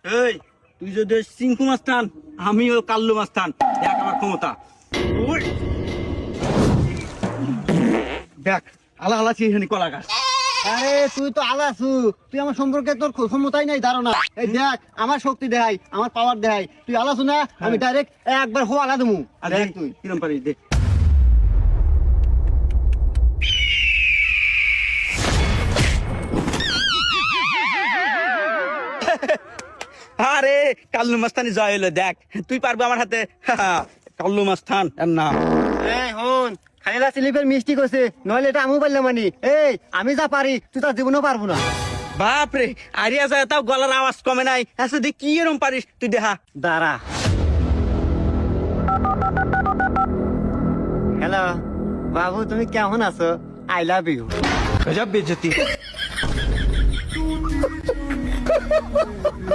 এই তুই যদি সিংকু মাস্তান আমিও কাল্লু মাস্তান দেখ আমার ক্ষমতা ওই দেখ আলা আলা চিনি কলা গাছ আরে তুই তো আলাসু, তুই আমার সম্পর্কে তোর ক্ষমতাই নাই ধারণা। এই দেখ আমার শক্তি দেখাই, আমার পাওয়ার দেখাই, তুই আলাসু না, আমি ডাইরেক্ট একবার হো আলা দেবো। আর দেখ দেখ তুই কিরম পারিস দেখ আরে কাল্লু মাস্তানি জয় হলো দেখ তুই পারবি আমার হাতে কাল্লু মাস্তান এর নাম এই হন খাইলা স্লিপের মিষ্টি করছে, নইলে এটা আমিও পারলাম মানি। এই আমি যা পারি তুই তার জীবনেও পারবো না। বাপরে আরিয়া যায় তাও গলার আওয়াজ কমে নাই আচ্ছা দেখ কি এরম পারিস তুই দেখা দাঁড়া। হ্যালো বাবু, তুমি কেমন আছো? I love you. গজব বেজতি